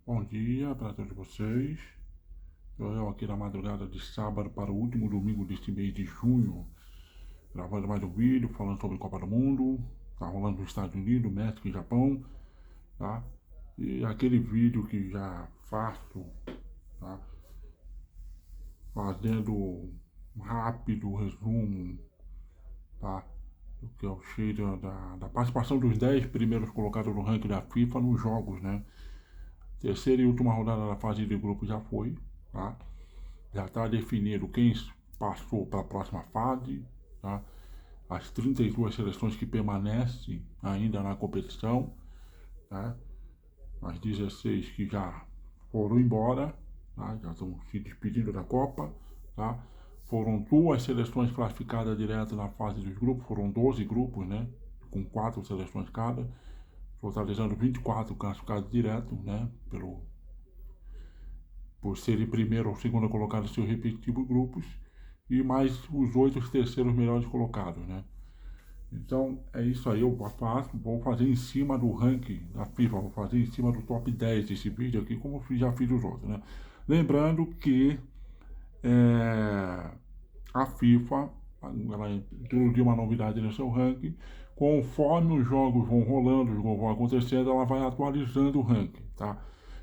Bom dia para todos vocês. Eu aqui na madrugada de sábado para o último domingo deste mês de junho, gravando mais um vídeo falando sobre Copa do Mundo. Tá rolando nos Estados Unidos, México e Japão, tá? E aquele vídeo que já faço, tá? Fazendo um rápido resumo, tá? Do que eu cheiro da participação dos 10 primeiros colocados no ranking da FIFA nos jogos, né? Terceira e última rodada da fase de grupo já foi, tá? Já está definido quem passou para a próxima fase, tá? As 32 seleções que permanecem ainda na competição, tá? As 16 que já foram embora, tá? Já estão se despedindo da Copa, tá? Foram duas seleções classificadas direto na fase dos grupos, foram 12 grupos, né? Com 4 seleções cada, totalizando 24 classificados direto, né? Por serem primeiro ou segundo colocado em seus respectivos grupos, e mais os 8 terceiros melhores colocados, né? Então é isso aí, eu faço, vou fazer em cima do ranking da FIFA, vou fazer em cima do top 10 desse vídeo aqui, como já fiz os outros, né? Lembrando que é, a FIFA, ela introduziu uma novidade no seu ranking, conforme os jogos vão rolando, os jogos vão acontecendo, ela vai atualizando o ranking, tá?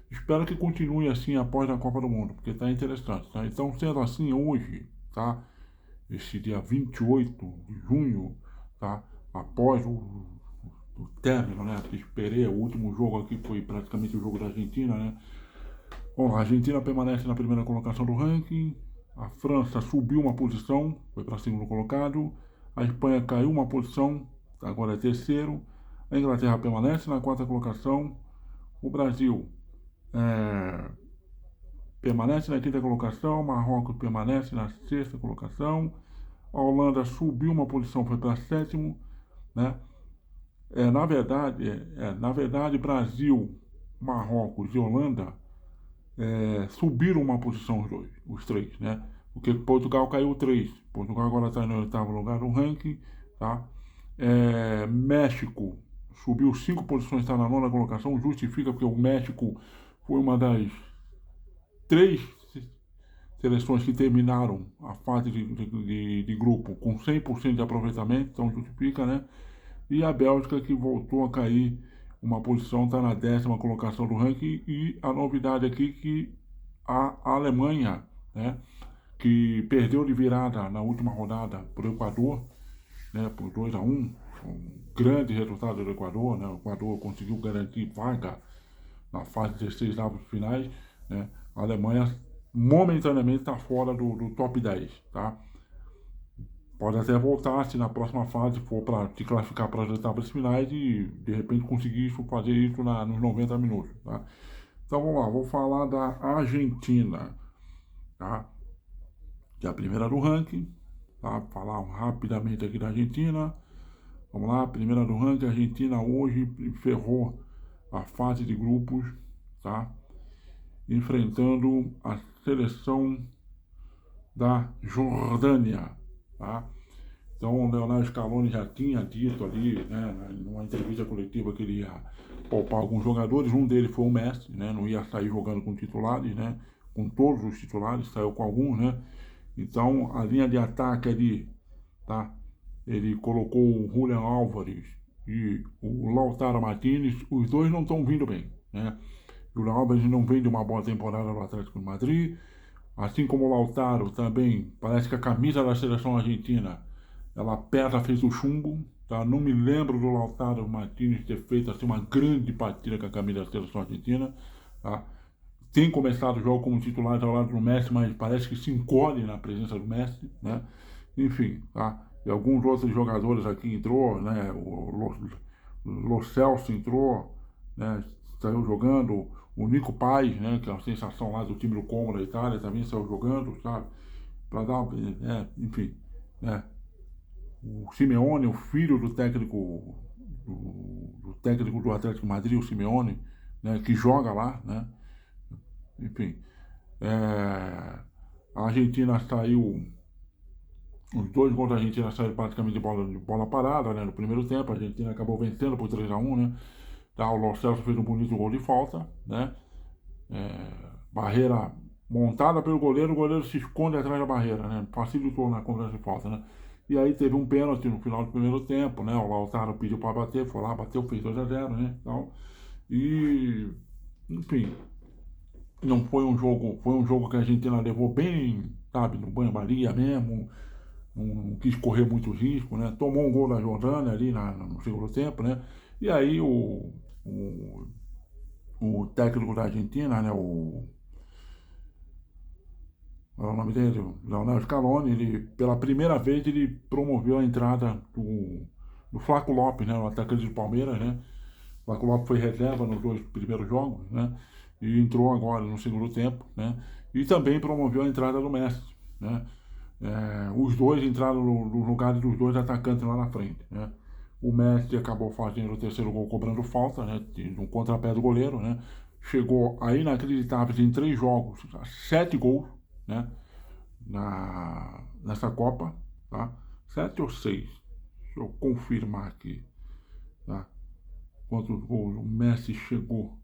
Espero que continue assim após a Copa do Mundo, porque está interessante, tá? Então, sendo assim, hoje, tá? Este dia 28 de junho, tá? Após o término, né? Que esperei, o último jogo aqui foi praticamente o jogo da Argentina, né? Bom, a Argentina permanece na primeira colocação do ranking, a França subiu uma posição, foi para segundo colocado, a Espanha caiu uma posição, agora é terceiro, a Inglaterra permanece na quarta colocação, o Brasil é, permanece na quinta colocação, Marrocos permanece na sexta colocação, a Holanda subiu uma posição, foi para sétimo, né? Na verdade, Brasil, Marrocos e Holanda subiram uma posição os três, né? Porque Portugal caiu três. Portugal agora está no oitavo lugar no ranking, tá? México subiu 5 posições, está na nona colocação, justifica porque o México foi uma das 3 seleções que terminaram a fase de grupo com 100% de aproveitamento, então justifica, né? E a Bélgica que voltou a cair uma posição, está na 10ª colocação do ranking, e a novidade aqui que a Alemanha, né, que perdeu de virada na última rodada para o Equador, né, por 2-1, um grande resultado do Equador, né? O Equador conseguiu garantir vaga na fase 16 avos finais, né? A Alemanha momentaneamente está fora do top 10, tá? Pode até voltar se na próxima fase for para se classificar para as oitavas finais e de repente conseguir fazer isso nos 90 minutos, tá? Então vamos lá, vou falar da Argentina, tá? Que é a primeira do ranking, tá? Vou falar rapidamente aqui da Argentina. Vamos lá, primeira do ranking, a Argentina hoje ferrou a fase de grupos, tá? Enfrentando a seleção da Jordânia, tá? Então o Leonardo Scaloni já tinha dito ali, né, numa entrevista coletiva, que ele ia poupar alguns jogadores. Um deles foi o Messi, né? Não ia sair jogando com titulares, né? Com todos os titulares, saiu com alguns, né? Então a linha de ataque ali, tá? Ele colocou o Julian Álvares e o Lautaro Martinez. Os dois não estão vindo bem, né? O Julian Álvares não vem de uma boa temporada no Atlético de Madrid, assim como o Lautaro também. Parece que a camisa da seleção argentina, ela pesa, fez o chumbo, tá? Não me lembro do Lautaro Martinez ter feito assim uma grande partida com a camisa da seleção argentina, tá? Tem começado o jogo como titular ao lado do Messi, mas parece que se encolhe na presença do Messi, né? Enfim, tá? E alguns outros jogadores aqui entrou, né? O Lo Celso entrou, né? Saiu jogando. O Nico Paz, né? Que é uma sensação lá do time do Como da Itália, também saiu jogando, sabe? Para dar, enfim, né? O Simeone, o filho do técnico do Atlético de Madrid, o Simeone, né? Que joga lá, né? Enfim, a Argentina saiu. Os dois gols da Argentina saíram praticamente de bola parada, né? No primeiro tempo, a Argentina acabou vencendo por 3-1, né? Tá, o Lo Celso fez um bonito gol de falta, né? barreira montada pelo goleiro, o goleiro se esconde atrás da barreira, né? Facilitou na cobrança de falta, né? E aí teve um pênalti no final do primeiro tempo, né? O Lautaro pediu para bater, foi lá, bateu, fez 2-0, né? Então, e, enfim, não foi um jogo, foi um jogo que a Argentina levou bem, sabe, no banho-maria mesmo, não quis correr muito risco, né? Tomou um gol da Jordânia ali no segundo tempo, né? E aí o, o técnico da Argentina, né? Qual é o nome dele? O Leonel Scaloni, ele, pela primeira vez, ele promoveu a entrada do Flaco Lopes, né? O atacante do Palmeiras, né? O Flaco Lopes foi reserva nos 2 primeiros jogos, né? E entrou agora no segundo tempo, né? E também promoveu a entrada do Messi, né? Os dois entraram no lugar dos dois atacantes lá na frente, né? O Messi acabou fazendo o terceiro gol cobrando falta, né? No contrapé do goleiro, né? Chegou a inacreditáveis em 3 jogos, 7 gols, né? Nessa Copa, tá? 7 ou 6. Deixa eu confirmar aqui, tá? Quantos gols o Messi chegou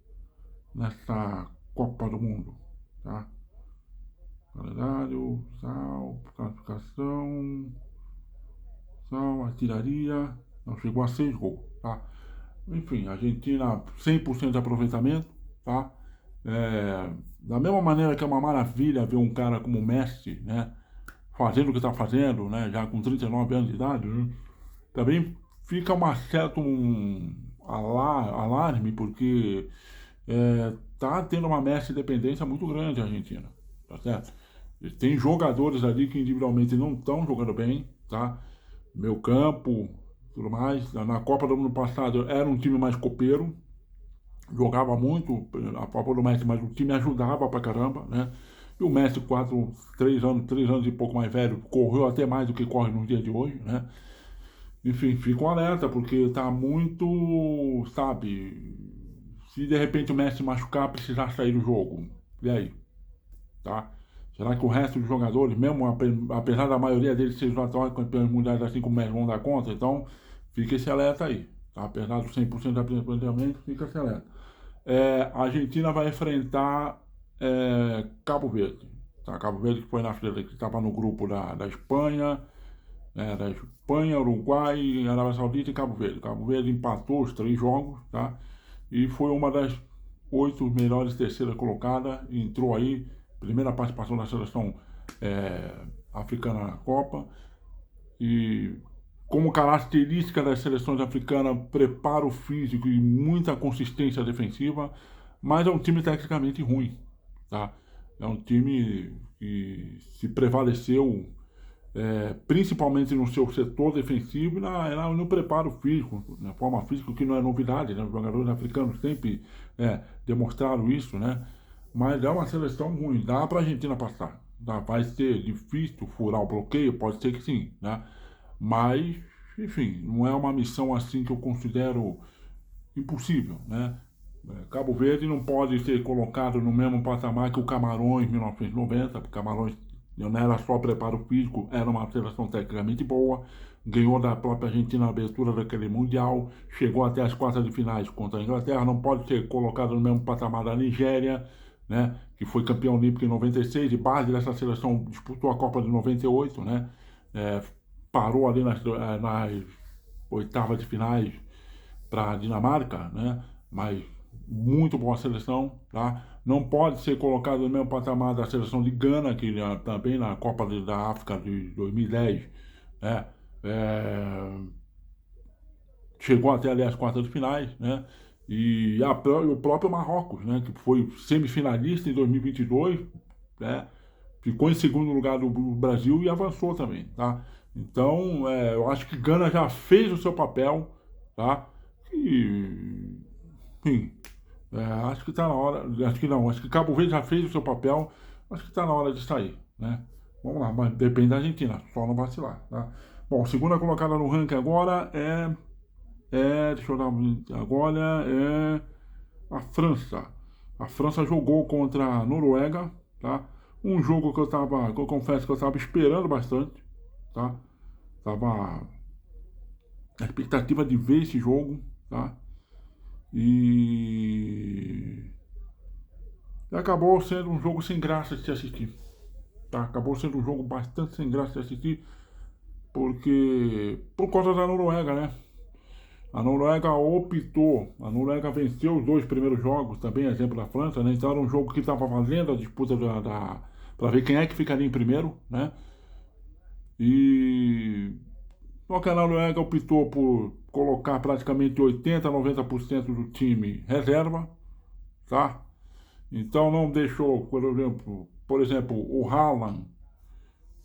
nessa Copa do Mundo, tá? Calendário, classificação, artilharia, não, chegou a 6 gols, tá? Enfim, Argentina 100% de aproveitamento, tá? Da mesma maneira que é uma maravilha ver um cara como o Messi, né? Fazendo o que está fazendo, né? Já com 39 anos de idade, né? Também fica uma certa alarme, porque tá tendo uma Messi dependência muito grande a Argentina, tá certo? Tem jogadores ali que individualmente não estão jogando bem, tá? Meu campo, tudo mais. Na Copa do Mundo passado era um time mais copeiro, jogava muito a Copa do Messi, mas o time ajudava pra caramba, né? E o Messi, 3 anos e pouco mais velho, correu até mais do que corre nos dias de hoje, né? Enfim, fica um alerta, porque tá muito, sabe, se de repente o Messi machucar, precisar sair do jogo, e aí, tá? Será que o resto dos jogadores, mesmo apesar da maioria deles ser atuais campeões mundiais, assim como o Messi, vão dar conta? Então, fica esse alerta aí, tá? Apesar do 100% de aproveitamento, fica esse alerta. A Argentina vai enfrentar Cabo Verde, tá? Cabo Verde que foi que estava no grupo da Espanha, da Espanha, Uruguai, Arábia Saudita e Cabo Verde. Cabo Verde empatou os 3 jogos, tá? E foi uma das 8 melhores terceiras colocadas. Entrou aí, primeira participação da seleção africana na Copa. E como característica das seleções africanas, preparo físico e muita consistência defensiva, mas é um time tecnicamente ruim, tá? É um time que se prevaleceu principalmente no seu setor defensivo e no preparo físico, na forma física, que não é novidade, né? Os jogadores africanos sempre demonstraram isso, né? Mas é uma seleção ruim, dá para a Argentina passar. Tá? Vai ser difícil furar o bloqueio, pode ser que sim, né? Mas, enfim, não é uma missão assim que eu considero impossível, né? Cabo Verde não pode ser colocado no mesmo patamar que o Camarões em 1990, porque Camarões não era só preparo físico, era uma seleção tecnicamente boa, ganhou da própria Argentina a abertura daquele Mundial, chegou até as quartas de finais contra a Inglaterra, não pode ser colocado no mesmo patamar da Nigéria, né, que foi campeão olímpico em 96, e base dessa seleção disputou a Copa de 98, né, parou ali nas oitavas de finais para a Dinamarca, né, mas muito boa seleção, tá? Não pode ser colocado no mesmo patamar da seleção de Gana, que também na Copa da África de 2010, né? Chegou até ali as quartas de finais, né? E o próprio Marrocos, né? Que foi semifinalista em 2022, né? Ficou em segundo lugar do Brasil e avançou também, tá? Então, eu acho que Gana já fez o seu papel, tá? E, enfim, acho que está na hora. Acho que não, acho que Cabo Verde já fez o seu papel. Acho que está na hora de sair, né? Vamos lá, mas depende da Argentina, só não vacilar, tá? Bom, segunda colocada no ranking agora deixa eu dar agora a França. A França jogou contra a Noruega, tá? Um jogo que eu confesso que eu estava esperando bastante, tá? Tava na expectativa de ver esse jogo, tá? E E acabou sendo um jogo sem graça de se assistir. Tá? Acabou sendo um jogo bastante sem graça de assistir, porque por conta da Noruega, né? A Noruega optou, a Noruega venceu os dois primeiros jogos, também exemplo da França, né? Então era um jogo que estava valendo a disputa para ver quem é que ficaria em primeiro, né? E só que a Noruega optou por colocar praticamente 80, 90% do time reserva, tá? Então não deixou, por exemplo, o Haaland,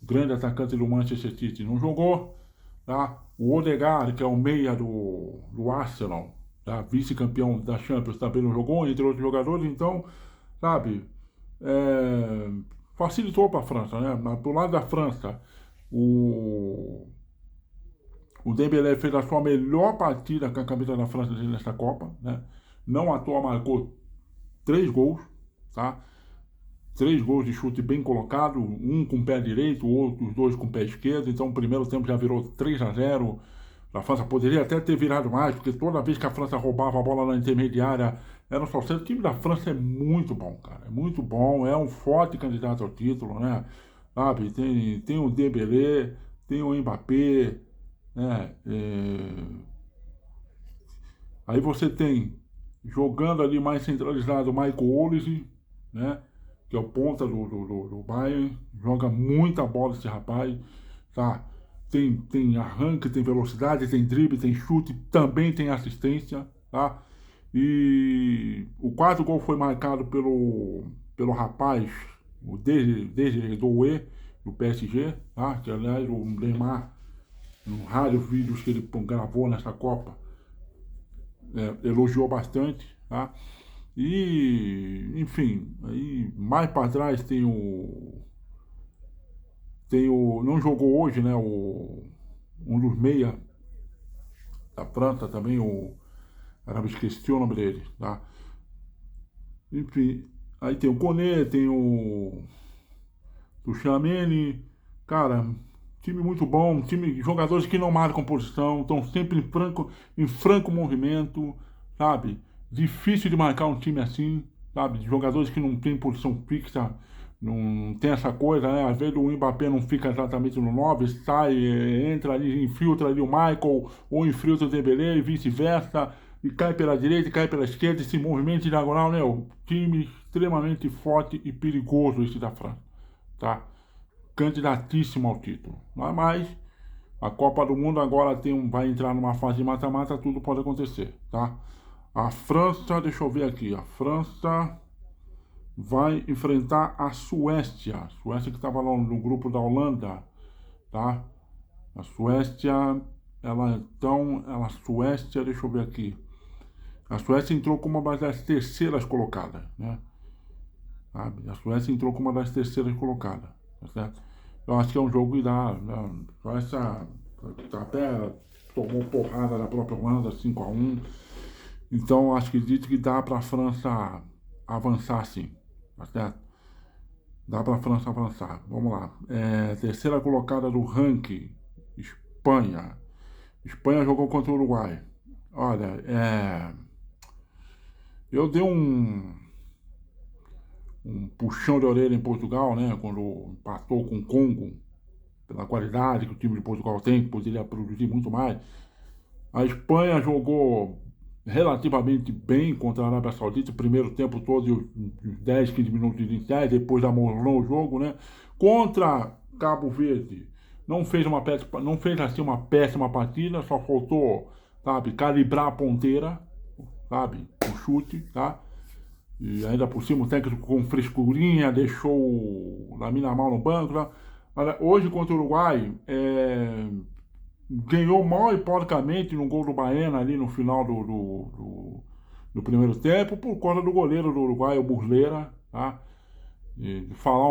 grande atacante do Manchester City, não jogou, tá? O Odegaard, que é o meia do Arsenal, tá? Vice-campeão da Champions, também não jogou, entre outros jogadores, então, sabe, é, facilitou para a França, né? Mas pro lado da França, o, o Dembélé fez a sua melhor partida com a camisa da França nessa Copa, né? Não à toa marcou 3 gols, tá? 3 gols de chute bem colocado, um com o pé direito, outros dois com o pé esquerdo. Então o primeiro tempo já virou 3-0. A França poderia até ter virado mais, porque toda vez que a França roubava a bola na intermediária, era um salseiro. O time da França é muito bom, cara. É muito bom, é um forte candidato ao título, né? Sabe, tem o Dembélé, tem o Mbappé, né? Aí você tem, jogando ali mais centralizado, o Michael Olise, né? Que é o ponta do Bayern, joga muita bola esse rapaz, tá? Tem arranque, tem velocidade, tem drible, tem chute, também tem assistência, tá? E o quarto gol foi marcado pelo rapaz, o Desiré Doué, do PSG, tá? Que aliás o Neymar, nos raros vídeos que ele gravou nessa Copa, elogiou bastante, tá? E, enfim, aí mais para trás não jogou hoje, né? Um dos meia da França também, me esqueci o nome dele, tá? Enfim, aí tem o Koné, tem o Tchouaméni, cara, time muito bom, time, jogadores que não marcam posição, estão sempre em franco movimento, sabe? Difícil de marcar um time assim, sabe? De jogadores que não tem posição fixa, não tem essa coisa, né? Às vezes o Mbappé não fica exatamente no 9, sai, entra ali, infiltra ali o Michael, ou infiltra o Dembélé e vice-versa, e cai pela direita, e cai pela esquerda, esse movimento diagonal, né? O time extremamente forte e perigoso esse da França, tá? Candidatíssimo ao título. Mas a Copa do Mundo agora vai entrar numa fase de mata-mata, tudo pode acontecer, tá? A França, deixa eu ver aqui, a França vai enfrentar a Suécia. A Suécia que estava lá no grupo da Holanda, tá? A Suécia, a Suécia, deixa eu ver aqui. A Suécia entrou como uma das terceiras colocadas, né? Sabe? A Suécia entrou como uma das terceiras colocadas, tá certo? Eu acho que é um jogo que dá. A Suécia até tomou porrada da própria Holanda, 5-1. Então acho que diz que dá para a França avançar sim, tá certo? Dá para a França avançar. Vamos lá. Terceira colocada do ranking, Espanha. Espanha jogou contra o Uruguai. Olha, eu dei um puxão de orelha em Portugal, né? Quando empatou com o Congo, pela qualidade que o time de Portugal tem, que poderia produzir muito mais. A Espanha jogou relativamente bem contra a Arábia Saudita, o primeiro tempo todo, os 10, 15 minutos iniciais, depois amolou o jogo, né? Contra Cabo Verde, não fez assim uma péssima partida, só faltou, sabe, calibrar a ponteira, sabe, o chute, tá? E ainda por cima o técnico com frescurinha, deixou o Lamine Yamal no banco, tá? Olha, hoje contra o Uruguai, ganhou mal e porcamente no gol do Baena ali no final do primeiro tempo, por conta do goleiro do Uruguai, o Burleira, tá?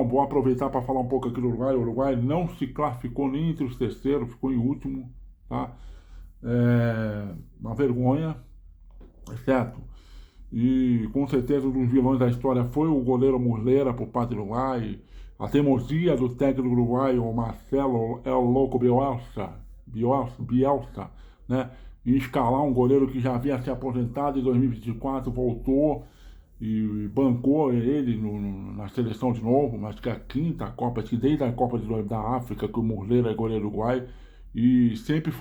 Vou aproveitar para falar um pouco aqui do Uruguai. O Uruguai não se classificou nem entre os terceiros, ficou em último, tá? Uma vergonha, certo? E com certeza um dos vilões da história foi o goleiro Muslera por parte do Uruguai. A teimosia do técnico do Uruguai, o Marcelo El Loco Bielsa, né? Em escalar um goleiro que já havia se aposentado em 2024, voltou e bancou ele na seleção de novo, mas que é a quinta Copa, acho que desde a Copa da África, que o Muslera é goleiro uruguai, e sempre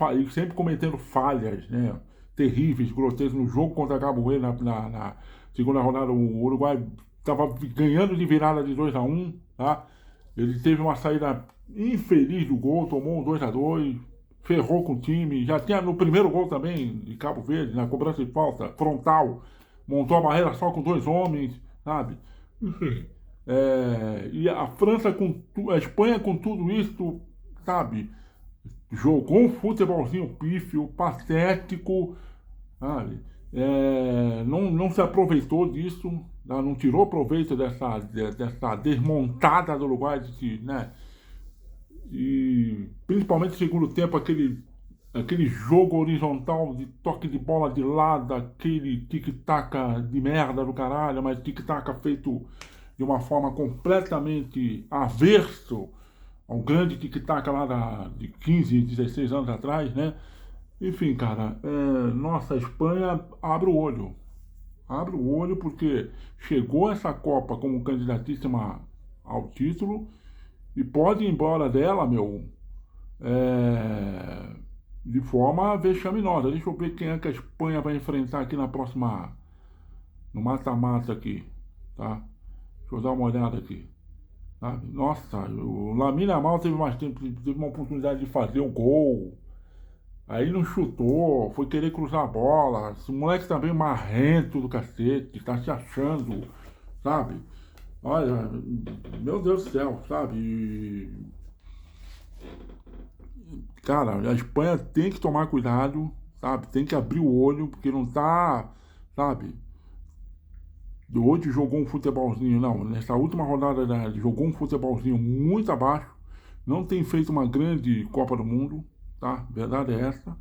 cometendo falhas, né? Terríveis, grotescas. No jogo contra Cabo Verde, na segunda rodada, o Uruguai estava ganhando de virada de 2-1, tá? Ele teve uma saída infeliz do gol, tomou um 2-2, ferrou com o time. Já tinha no primeiro gol também, de Cabo Verde, na cobrança de falta, frontal, montou a barreira só com 2 homens, sabe? Enfim. E a França, a Espanha com tudo isso, sabe? Jogou um futebolzinho pífio, patético, sabe? Não se aproveitou disso, tá? Não tirou proveito dessa desmontada do Uruguai, né? E principalmente no segundo tempo, aquele jogo horizontal de toque de bola de lado, aquele tic-tac de merda do caralho, mas tic-tac feito de uma forma completamente averso ao grande tic-tac lá de 15, 16 anos atrás, né? Enfim, cara, nossa, a Espanha abre o olho. Abre o olho porque chegou essa Copa como candidatíssima ao título e pode ir embora dela, meu, de forma vexaminosa. Deixa eu ver quem é que a Espanha vai enfrentar aqui no mata-mata aqui, tá? Deixa eu dar uma olhada aqui. Tá? Nossa, o Lamine Yamal teve mais tempo, teve uma oportunidade de fazer o gol. Aí não chutou, foi querer cruzar a bola. Esse moleque tá bem marrento do cacete, tá se achando, sabe? Olha, meu Deus do céu, sabe? Cara, a Espanha tem que tomar cuidado, sabe? Tem que abrir o olho, porque não tá, sabe? Hoje jogou um futebolzinho, não. Nessa última rodada jogou um futebolzinho muito abaixo. Não tem feito uma grande Copa do Mundo, tá? Verdade é essa,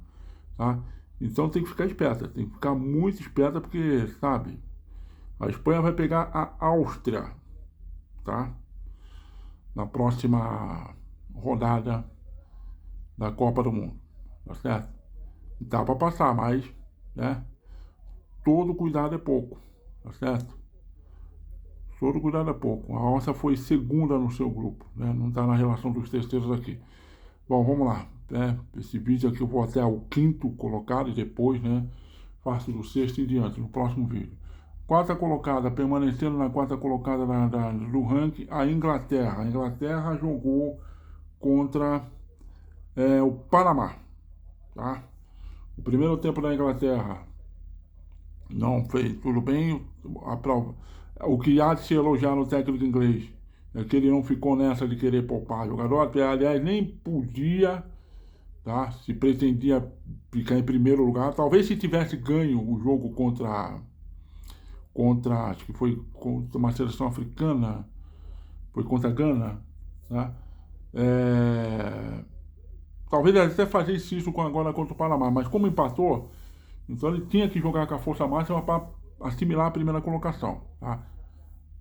tá? Então tem que ficar esperta, tem que ficar muito esperta porque, sabe, a Espanha vai pegar a Áustria, tá? Na próxima rodada da Copa do Mundo, tá certo? Dá para passar, mas, né? Todo cuidado é pouco, tá certo? Todo cuidado é pouco. A Áustria foi segunda no seu grupo, né? Não está na relação dos terceiros aqui. Bom, vamos lá. Esse vídeo aqui eu vou até o quinto colocado e depois, né, faço do sexto em diante, no próximo vídeo. Quarta colocada, permanecendo na quarta colocada do ranking, a Inglaterra. A Inglaterra jogou contra o Panamá, tá? O primeiro tempo da Inglaterra não fez tudo bem, a prova. O que há de se elogiar no técnico inglês é que ele não ficou nessa de querer poupar jogador, aliás, nem podia, tá? Se pretendia ficar em primeiro lugar. Talvez se tivesse ganho o jogo acho que foi contra uma seleção africana, foi contra a Gana, tá? Talvez ele até fazesse isso agora contra o Panamá, mas como empatou, então ele tinha que jogar com a força máxima para assimilar a primeira colocação, tá?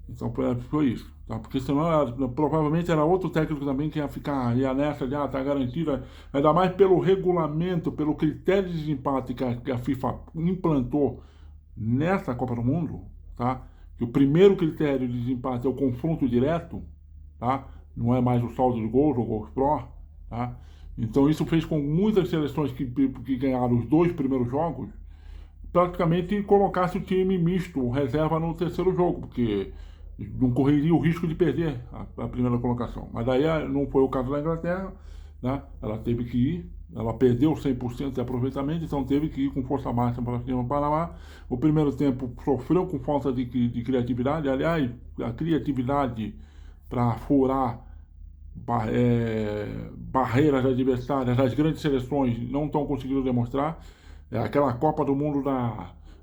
Então foi isso, tá? Porque senão provavelmente era outro técnico também que ia nessa de, tá garantido, ainda mais pelo regulamento, pelo critério de desempate que a FIFA implantou nessa Copa do Mundo, tá? Que o primeiro critério de desempate é o confronto direto, tá? Não é mais o saldo de gols ou gols pró, tá? Então isso fez com muitas seleções que ganharam os 2 primeiros jogos praticamente colocasse o time misto, reserva no terceiro jogo, porque não correria o risco de perder a primeira colocação. Mas daí não foi o caso da Inglaterra, né? Ela teve que ir, ela perdeu 100% de aproveitamento, então teve que ir com força máxima para cima do Panamá. O primeiro tempo sofreu com falta de criatividade, aliás, a criatividade para furar barreiras adversárias, as grandes seleções não estão conseguindo demonstrar. É aquela Copa do Mundo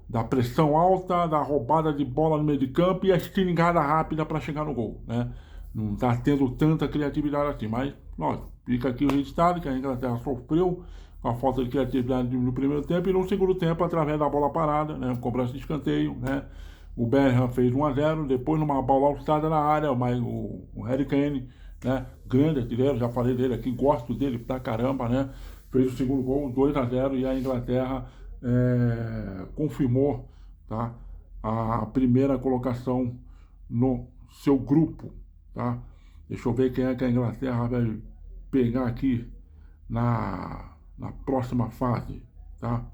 da pressão alta, da roubada de bola no meio de campo e a estilingada rápida para chegar no gol, né? Não está tendo tanta criatividade assim, mas, lógico, fica aqui o resultado que a Inglaterra sofreu com a falta de criatividade no primeiro tempo e no segundo tempo, através da bola parada, né? Cobrança de escanteio, né? O Bellingham fez 1-0, depois numa bola alçada na área, o Harry Kane, né? Grande artilheiro, já falei dele aqui, gosto dele pra caramba, né? Fez o segundo gol, 2-0, e a Inglaterra confirmou, tá, a primeira colocação no seu grupo, tá? Deixa eu ver quem é que a Inglaterra vai pegar aqui na próxima fase, tá?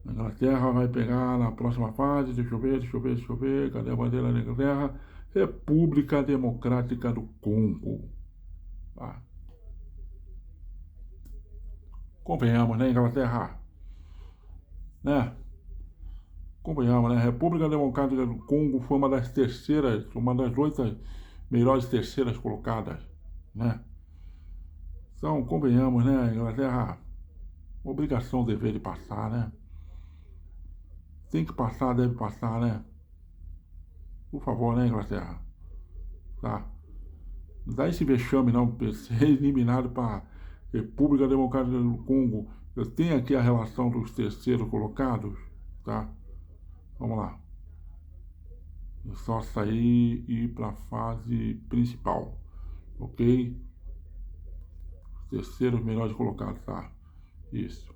A Inglaterra vai pegar na próxima fase, deixa eu ver, cadê a bandeira da Inglaterra? República Democrática do Congo, tá? Convenhamos, né, Inglaterra? Né? Convenhamos, né? A República Democrática do Congo foi uma das 8 melhores terceiras colocadas, né? Então, convenhamos, né, Inglaterra, obrigação, dever de passar, né? Tem que passar, deve passar, né? Por favor, né, Inglaterra? Tá? Não dá esse vexame, não, ser eliminado para República Democrática do Congo. Eu tenho aqui a relação dos terceiros colocados, tá? Vamos lá. É só sair e ir para a fase principal, ok? Terceiros melhores colocados, tá? Isso.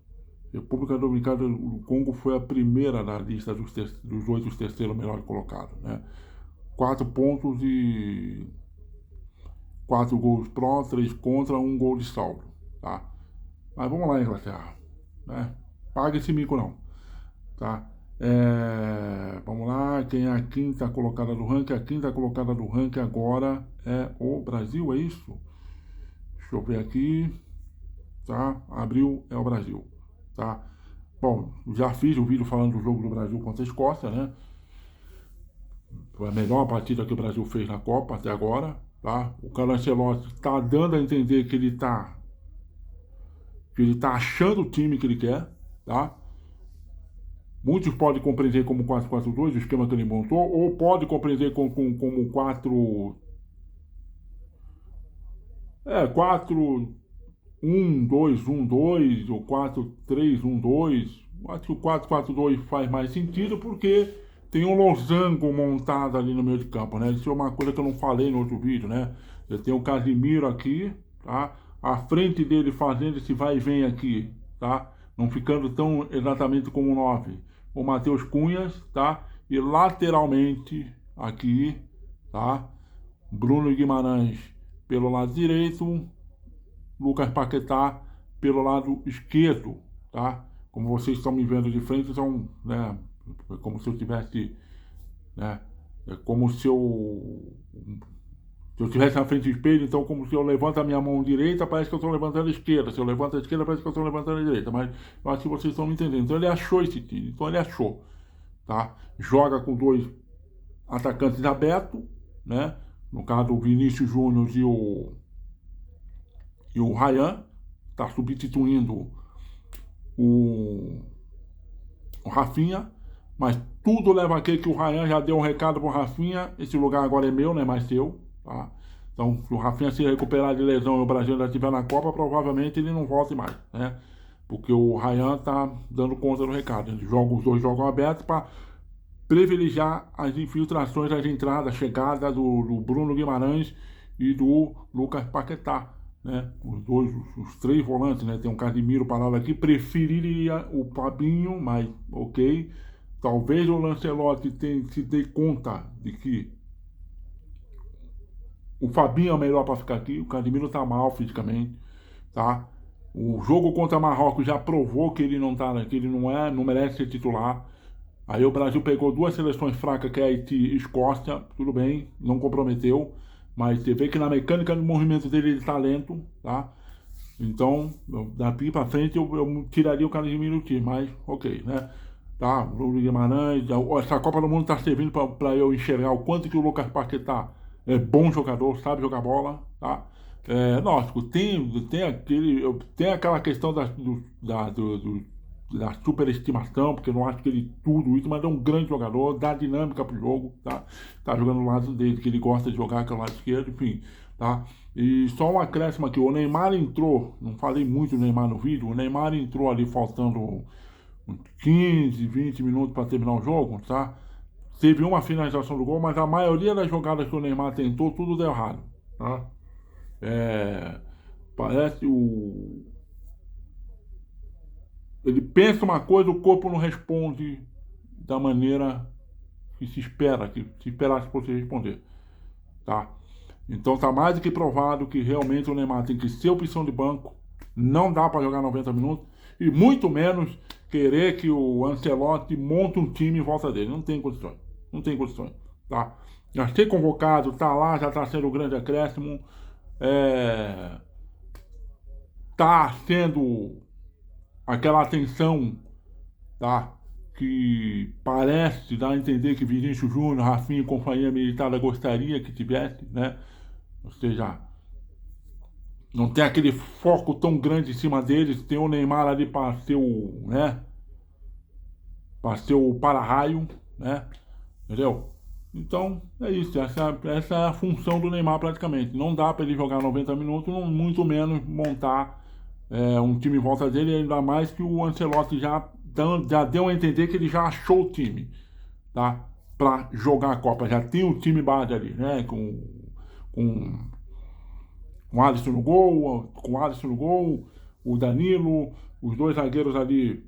República Dominicana do Congo foi a primeira na lista dos 8 terceiros melhores colocados, né? 4 pontos e 4 gols pró, 3 contra, 1 gol de saldo, tá? Mas vamos lá, Inglaterra, né? Paga esse mico não, tá? Vamos lá, quem é a quinta colocada do ranking? A quinta colocada do ranking agora é o Brasil, é isso? Deixa eu ver aqui, tá? Abril é o Brasil, tá? Bom, já fiz o vídeo falando do jogo do Brasil contra a Escócia, né? Foi a melhor partida que o Brasil fez na Copa até agora, tá? O Carlo Ancelotti está dando a entender que ele tá achando o time que ele quer, tá? Muitos podem compreender como 4-4-2, o esquema que ele montou, ou pode compreender como 4-1-2-1-2 ou 4-3-1-2. Acho que o 4-4-2 faz mais sentido porque tem um losango montado ali no meio de campo, né? Isso é uma coisa que eu não falei no outro vídeo, né? Eu tenho o Casimiro aqui, tá? À frente dele fazendo esse vai e vem aqui, tá? Não ficando tão exatamente como o 9. O Matheus Cunhas, tá? E lateralmente aqui, tá? Bruno Guimarães pelo lado direito, Lucas Paquetá pelo lado esquerdo, tá? Como vocês estão me vendo de frente, são, né? É como se eu tivesse, né? É como se eu estivesse na frente do espelho, então como se eu levanto a minha mão direita, parece que eu estou levantando a esquerda. Se eu levanto a esquerda, parece que eu estou levantando a direita. Mas eu acho que vocês estão me entendendo. Então ele achou esse time. Então ele achou, tá? Joga com 2 atacantes abertos, né? No caso, o Vinícius Júnior e o Ryan. Está substituindo o Rafinha. Mas tudo leva a crer que o Ryan já deu um recado pro Rafinha. Esse lugar agora é meu, não é mais seu, tá? Então, se o Rafinha se recuperar de lesão e o Brasil ainda estiver na Copa, provavelmente ele não volte mais, né? Porque o Ryan tá dando conta do recado. Os dois jogam abertos para privilegiar as infiltrações, as entradas, chegada do Bruno Guimarães e do Lucas Paquetá, né? Os 3 volantes, né? Tem um Casimiro parado aqui, preferiria o Fabinho, mas ok. Talvez o Lancelotti se dê conta de que o Fabinho é o melhor para ficar aqui, o Casemiro tá mal fisicamente, tá? O jogo contra Marrocos já provou que ele não tá, que ele não merece ser titular. Aí o Brasil pegou 2 seleções fracas, que é Haiti e Escócia, tudo bem, não comprometeu, mas você vê que na mecânica do movimento dele ele tá lento, tá? Então, daqui para frente eu tiraria o Casemiro do time, mas ok, né? Tá, o Guimarães, essa Copa do Mundo está servindo para eu enxergar o quanto que o Lucas Paquetá é bom jogador, sabe jogar bola, tá? Lógico, tem aquela questão da superestimação, porque eu não acho que ele tudo isso, mas é um grande jogador, dá dinâmica pro jogo, tá? Tá jogando no lado dele, que ele gosta de jogar, que é o lado esquerdo, enfim, tá? E só um acréscimo aqui, o Neymar entrou, não falei muito do Neymar no vídeo, o Neymar entrou ali faltando 15, 20 minutos para terminar o jogo, tá? Teve uma finalização do gol, mas a maioria das jogadas que o Neymar tentou, tudo deu errado, tá? Parece ele pensa uma coisa, o corpo não responde da maneira que se espera, que se esperasse você responder, tá? Então tá mais do que provado que realmente o Neymar tem que ser opção de banco, não dá para jogar 90 minutos, e muito menos querer que o Ancelotti monte um time em volta dele. Não tem condições, não tem condições, tá? Já ser convocado, tá lá, já tá sendo um grande acréscimo, tá sendo aquela atenção, tá? Que parece dar a entender que Vinícius Júnior, Rafinha e companhia militar gostaria que tivesse, né? Ou seja, não tem aquele foco tão grande em cima deles, tem o Neymar ali para ser o, né? Para ser o para-raio, né? Entendeu? Então, é isso, essa é a função do Neymar praticamente. Não dá para ele jogar 90 minutos, muito menos montar um time em volta dele, ainda mais que o Ancelotti já deu a entender que ele já achou o time, tá? Para jogar a Copa. Já tem o time base ali, né? Com o Alisson no gol, o Danilo, os dois zagueiros ali,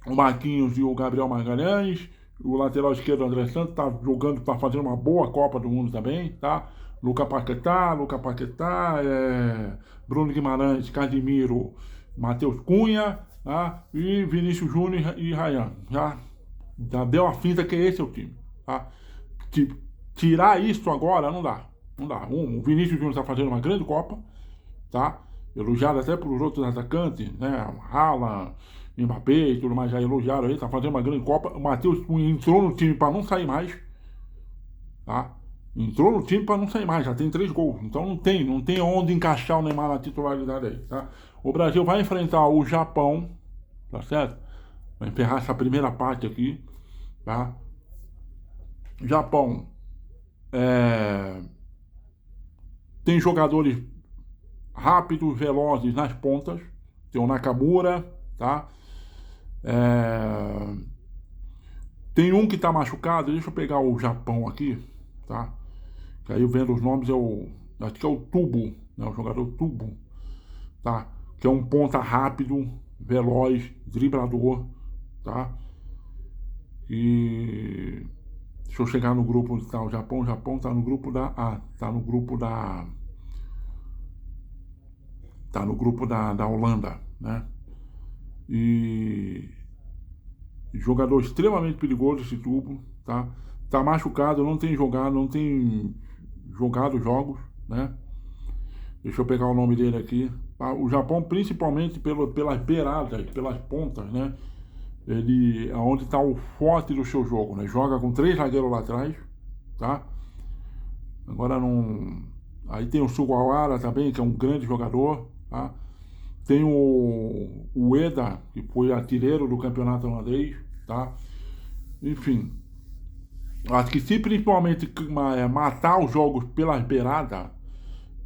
o Marquinhos e o Gabriel Magalhães, o lateral esquerdo André Santos tá jogando, tá fazendo uma boa Copa do Mundo também, tá? Lucas Paquetá, Bruno Guimarães, Casimiro, Matheus Cunha, tá? E Vinícius Júnior e Ryan. Já deu a finta que esse é o time, tá? Tirar isso agora não dá. Não dá. O Vinícius Júnior está fazendo uma grande Copa, tá? Elogiado até pelos outros atacantes, né? Haaland, Mbappé e tudo mais, já elogiaram ele, tá fazendo uma grande Copa. O Matheus Cunha entrou no time para não sair mais, tá? Entrou no time para não sair mais, já tem 3 gols. Então não tem onde encaixar o Neymar na titularidade aí, tá? O Brasil vai enfrentar o Japão, tá certo? Vai encerrar essa primeira parte aqui, tá? Japão tem jogadores rápidos, velozes nas pontas. Tem o Nakamura, tá? Tem um que tá machucado, deixa eu pegar o Japão aqui, tá? Que aí eu vendo os nomes, acho que é o Tubo, né? O jogador Tubo, tá? Que é um ponta rápido, veloz, driblador, tá? E deixa eu chegar no grupo onde tá o Japão. O Japão tá no grupo da Holanda, né? E jogador extremamente perigoso esse Tubo, tá? Tá machucado, não tem jogado jogos, né? Deixa eu pegar o nome dele aqui. O Japão, principalmente pelas beiradas, pelas pontas, né? Ele é onde está o forte do seu jogo, né? Joga com 3 zagueiros lá atrás, tá? Agora não. Aí tem o Sugawara também, que é um grande jogador, tá? Tem o Ueda, que foi artilheiro do campeonato holandês, tá? Enfim, acho que se principalmente matar os jogos pelas beiradas,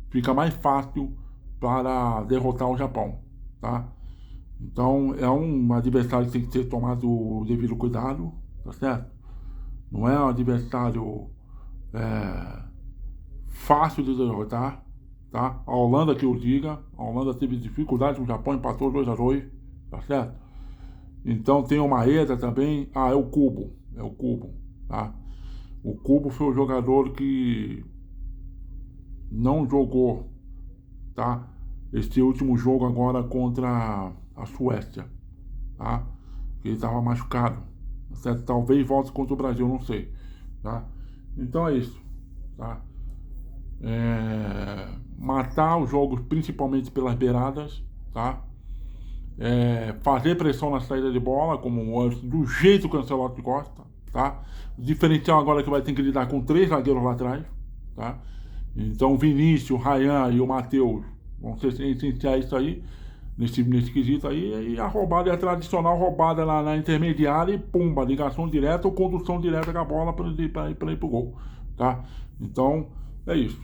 fica mais fácil para derrotar o Japão, tá? Então é um adversário que tem que ser tomado o devido cuidado, tá certo? Não é um adversário fácil de derrotar, tá? A Holanda que eu diga, a Holanda teve dificuldade com o Japão, empatou 2-2, tá certo? Então tem o Maeda também, é o Kubo, tá? O Kubo foi o jogador que não jogou, tá? Este último jogo agora contra a Suécia, tá? Ele estava machucado, certo? Talvez volte contra o Brasil, não sei, tá? Então é isso, tá? Matar os jogos principalmente pelas beiradas, tá? Fazer pressão na saída de bola, do jeito que o Ancelotti gosta, tá? O diferencial agora é que vai ter que lidar com 3 zagueiros lá atrás, tá? Então o Vinícius, o Ryan e o Matheus vão ser essenciais isso aí, nesse quesito aí, e a roubada é a tradicional roubada na intermediária e pumba, ligação direta ou condução direta com a bola para ir pro gol, tá? Então, é isso,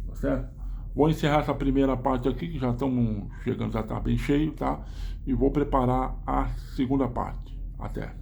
tá certo? Vou encerrar essa primeira parte aqui, que já estamos chegando, já tá bem cheio, tá? E vou preparar a segunda parte. Até.